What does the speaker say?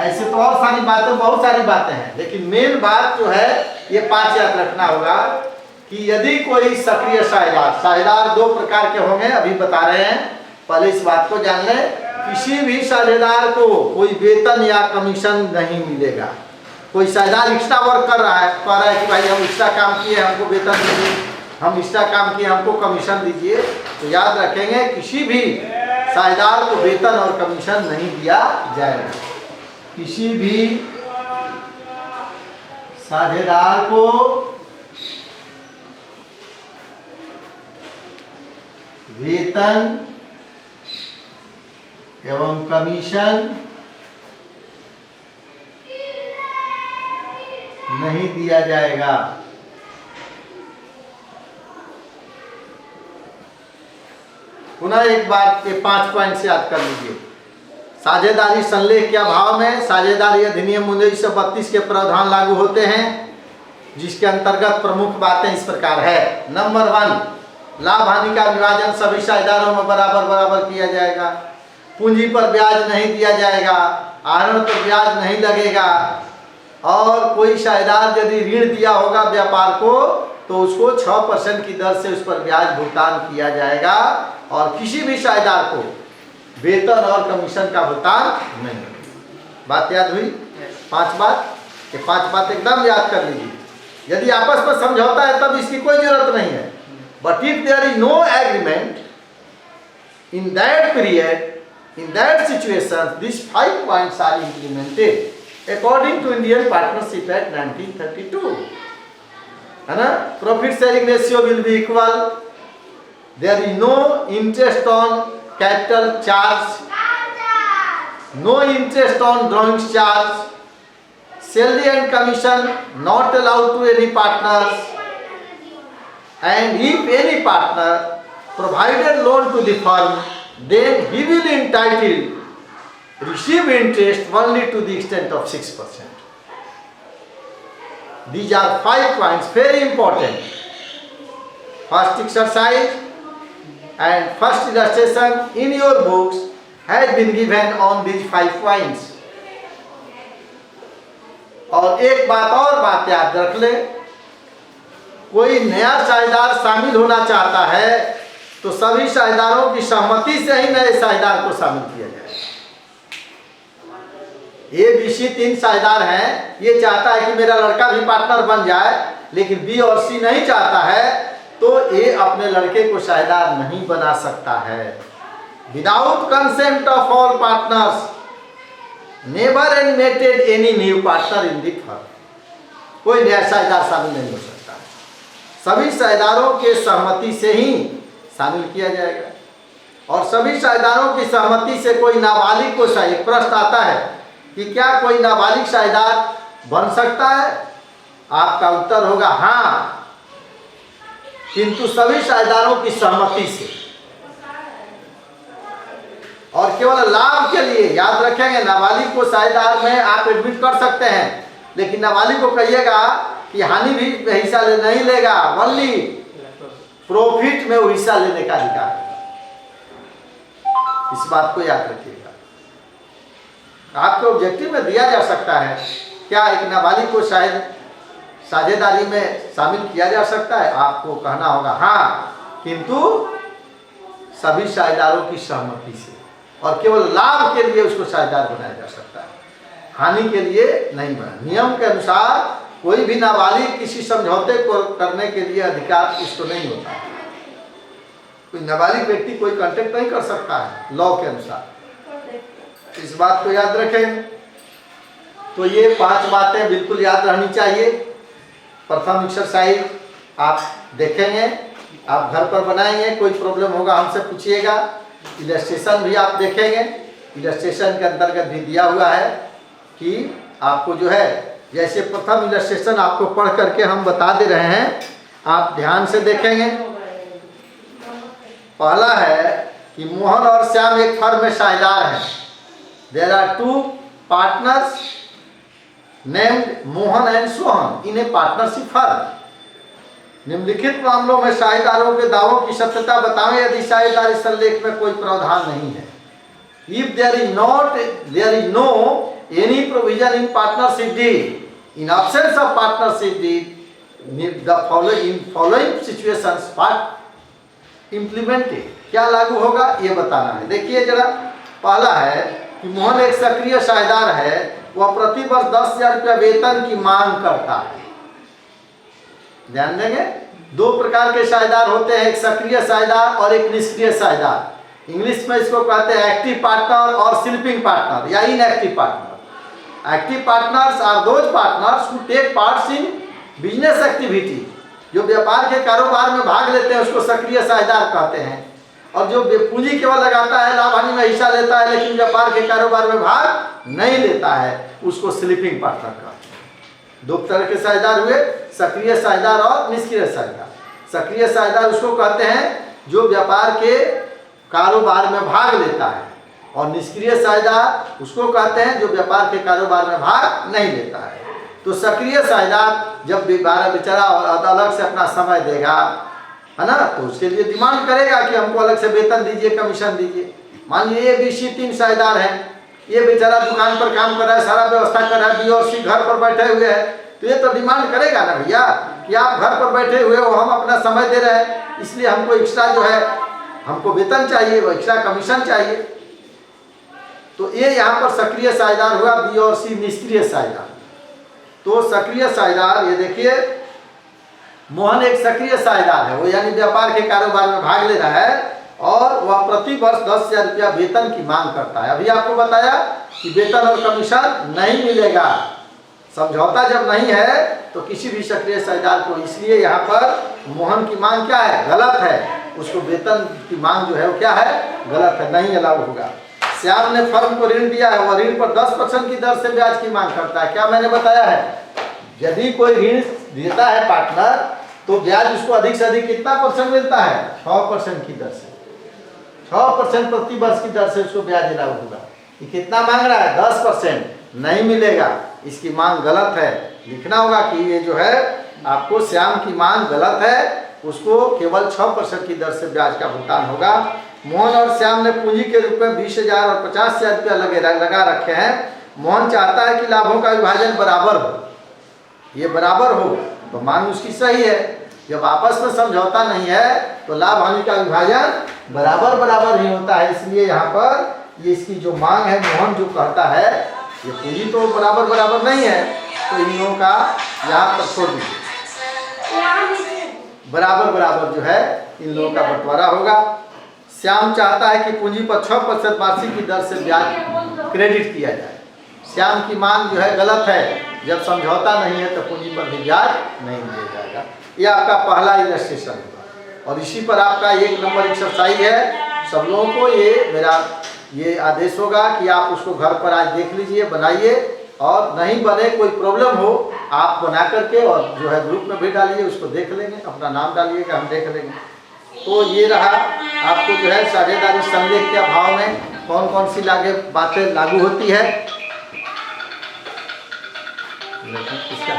ऐसे तो और सारी बातें, बहुत सारी बातें हैं, लेकिन मेन बात जो है ये 5 याद रखना होगा कि यदि कोई सक्रिय साझेदार, साझेदार 2 प्रकार के होंगे, अभी बता रहे हैं, पहले इस बात को जान लें। किसी भी साझेदार को कोई वेतन या कमीशन नहीं मिलेगा। कोई साझेदार एक्स्ट्रा वर्क कर रहा है, कह रहा है कि भाई हम एक्स्ट्रा काम किए हमको वेतन दीजिए, हम एक्स्ट्रा काम किए हमको कमीशन दीजिए, तो याद रखेंगे किसी भी साझेदार को वेतन और कमीशन नहीं दिया जाएगा। किसी भी साझेदार को वेतन एवं कमीशन नहीं दिया जाएगा। पुनः एक बात, ये 5 पॉइंट से याद कर लीजिए। साझेदारी संलेख के अभाव में साझेदारी अधिनियम 1932 के प्रावधान लागू होते हैं, जिसके अंतर्गत प्रमुख बातें इस प्रकार है। नंबर 1, लाभ हानि का विभाजन सभी साझेदारों में बराबर बराबर किया जाएगा। पूंजी पर ब्याज नहीं दिया जाएगा, आहरण पर ब्याज नहीं लगेगा, और कोई साझेदार यदि ऋण दिया होगा व्यापार को तो उसको 6% की दर से उस पर ब्याज भुगतान किया जाएगा, और किसी भी साझेदार को वेतन और कमीशन का भुगतान नहीं। बात याद हुई? 5 बात, ये 5 बात एकदम याद कर लीजिए। यदि आपस में समझौता है तब इसकी कोई जरूरत नहीं है, but if there is no agreement in that period, in that situation these 5 points are implemented according to Indian Partnership Act 1932, है ना? Profit sharing ratio will be equal, there is no interest on capital charge, no interest on drawings charge, salary and commission not allowed to any partners, and if any partner provided loan to the firm, then he will entitled receive interest only to the extent of 6%. These are 5 points, very important. First exercise and first illustration in your books has been given on these 5 points. और एक बात और बात याद रख ले, कोई नया साझेदार शामिल होना चाहता है तो सभी साझेदारों की सहमति से ही नए साझेदार को शामिल किया जाए। ए बी सी 3 साझेदार हैं, ये चाहता है कि मेरा लड़का भी पार्टनर बन जाए, लेकिन बी और सी नहीं चाहता है, तो ए अपने लड़के को साझेदार नहीं बना सकता है। Without consent of all partners never admitted any new partner in the firm, कोई नया साझेदार शामिल नहीं हो सकता है। सभी साझेदारों के सहमति से ही शामिल किया जाएगा, और सभी साझेदारों की सहमति से कोई नाबालिग को चाहिए। प्रश्न आता है कि क्या कोई नाबालिग साझेदार बन सकता है? आपका उत्तर होगा हाँ, किंतु सभी साझेदारों की सहमति से, और केवल लाभ के लिए। याद रखेंगे, नाबालिग को साझेदार में आप एडमिट कर सकते हैं, लेकिन नाबालिग को कहिएगा कि हानि भी हिस्सा नहीं लेगा, ओनली प्रॉफिट में वो हिस्सा लेने का अधिकार है। इस बात को याद रखिएगा। आपके ऑब्जेक्टिव में दिया जा सकता है, क्या एक नाबालिग को शायद साझेदारी में शामिल किया जा सकता है? आपको कहना होगा हाँ, किंतु सभी साझेदारों की सहमति से, और केवल लाभ के लिए उसको साझेदार बनाया जा सकता है, हानि के लिए नहीं बना। नियम के अनुसार कोई भी नाबालिग किसी समझौते को करने के लिए अधिकार इसको नहीं होता है। कोई नाबालिग व्यक्ति कोई कांटेक्ट नहीं कर सकता है लॉ के अनुसार। इस बात को याद रखें। तो ये 5 बातें बिल्कुल याद रहनी चाहिए। प्रथम एक्सरसाइज आप देखेंगे, आप घर पर बनाएंगे, कोई प्रॉब्लम होगा हमसे पूछिएगा। इलस्ट्रेशन भी आप देखेंगे, इलस्ट्रेशन के अंतर्गत भी दिया हुआ है कि आपको जो है, जैसे प्रथम इलस्ट्रेशन आपको पढ़ करके हम बता दे रहे हैं, आप ध्यान से देखेंगे। पहला है कि मोहन और श्याम एक फर्म में साझेदार हैं। There are 2 partners named Mohan and Sohan in a partnership firm. निम्नलिखित मामलों में साझेदारों के दावों की सत्यता बताएं यदि साझेदारी संलेख में कोई प्रावधान नहीं है। If there is no any provision in partnership deed, in absence of partnership deed, the following situations what implemented, क्या लागू होगा ये बताना है। देखिए जरा, पहला है कि मोहन एक सक्रिय साझेदार है, वह प्रति वर्ष 10,000 रुपया वेतन की मांग करता है। ध्यान देंगे, दो प्रकार के साझेदार होते हैं, एक सक्रिय साझेदार और एक निष्क्रिय साझेदार। इंग्लिश में इसको कहते हैं एक्टिव पार्टनर और स्लीपिंग पार्टनर या inactive partner. Active partners are those partners who take parts in business activity, जो व्यापार के कारोबार में भाग लेते हैं उसको सक्रिय साझेदार कहते हैं। और जो पूंजी केवल लगाता है, लाभ हानि में हिस्सा लेता है, लेकिन व्यापार के कारोबार में भाग नहीं लेता है, उसको स्लीपिंग पार्टनर कहते हैं। दो तरह के साझेदार हुए, सक्रिय साझेदार और निष्क्रिय साझेदार। सक्रिय साझेदार उसको कहते हैं जो व्यापार के कारोबार में भाग लेता है, और निष्क्रिय साझेदार उसको कहते हैं जो व्यापार के कारोबार में भाग नहीं लेता है। तो सक्रिय साझेदार जब बेचारा और अलग से अपना समय देगा, है ना, तो उसके लिए डिमांड करेगा कि हमको अलग से वेतन दीजिए, कमीशन दीजिए। मान लीजिए बी सी 3 साझेदार हैं, ये बेचारा दुकान पर काम कर रहा है, सारा व्यवस्था कर रहा है, बी और सी घर पर बैठे हुए हैं, तो ये तो डिमांड करेगा ना भैया कि आप घर पर बैठे हुए हो, हम अपना समय दे रहे हैं, इसलिए हमको एक्स्ट्रा जो है हमको वेतन चाहिए, वो एक्स्ट्रा कमीशन चाहिए। तो ये यहाँ पर सक्रिय साझेदार हुआ, बी और सी निष्क्रिय साझेदार। तो सक्रिय साझेदार, ये देखिए मोहन एक सक्रिय साझेदार है, वो यानी व्यापार के कारोबार में भाग ले रहा है और वह प्रति वर्ष 10,000 रुपया वेतन की मांग करता है। अभी आपको बताया कि वेतन और कमीशन नहीं मिलेगा, समझौता जब नहीं है तो किसी भी सक्रिय साझेदार को, इसलिए यहाँ पर मोहन की मांग क्या है, गलत है, उसको वेतन की मांग जो है वो क्या है, गलत है, नहीं अलाउ होगा। श्याम ने फर्म को ऋण दिया है, वह ऋण पर 10% की दर से ब्याज की मांग करता है। क्या मैंने बताया है, यदि कोई ऋण देता है पार्टनर तो ब्याज उसको अधिक से अधिक कितना परसेंट मिलता है, 6% की दर से, 6% प्रति वर्ष की दर से उसको ब्याज अलाउ होगा। ये कितना मांग रहा है, 10%, नहीं मिलेगा, इसकी मांग गलत है। लिखना होगा कि ये जो है आपको श्याम की मांग गलत है, उसको केवल 6% की दर से ब्याज का भुगतान होगा। मोहन और श्याम ने पूंजी के रूप में 20,000 और 50,000 रुपया लगा रखे हैं। मोहन चाहता है कि लाभों का विभाजन बराबर हो, ये बराबर हो, तो मांग उसकी सही है। जब आपस में समझौता नहीं है तो लाभ हानि का विभाजन बराबर बराबर ही होता है। इसलिए यहाँ पर ये इसकी जो मांग है, मोहन जो कहता है, ये पूंजी तो बराबर बराबर नहीं है, तो इन लोगों का यहाँ पर छोड़ दीजिए, बराबर बराबर जो है इन लोगों का बंटवारा होगा। श्याम चाहता है कि पूंजी पर 6% वार्षिक की दर से ब्याज क्रेडिट किया जाए। श्याम की मांग जो है गलत है, जब समझौता नहीं है तो पूंजी पर भी ब्याज नहीं दिया जाएगा। ये आपका पहला इलस्ट्रेशन होगा, और इसी पर आपका 1 नंबर एक्सरसाइज है। सब लोगों को ये मेरा ये आदेश होगा कि आप उसको घर पर आज देख लीजिए, बनाइए, और नहीं बने कोई प्रॉब्लम हो आप बना करके और जो है ग्रुप में भी डालिए, उसको देख लेंगे, अपना नाम डालिएगा, हम देख लेंगे। तो ये रहा आपको जो है साझेदारी संलेख के अभाव में कौन कौन सी बातें लागू होती है। किसका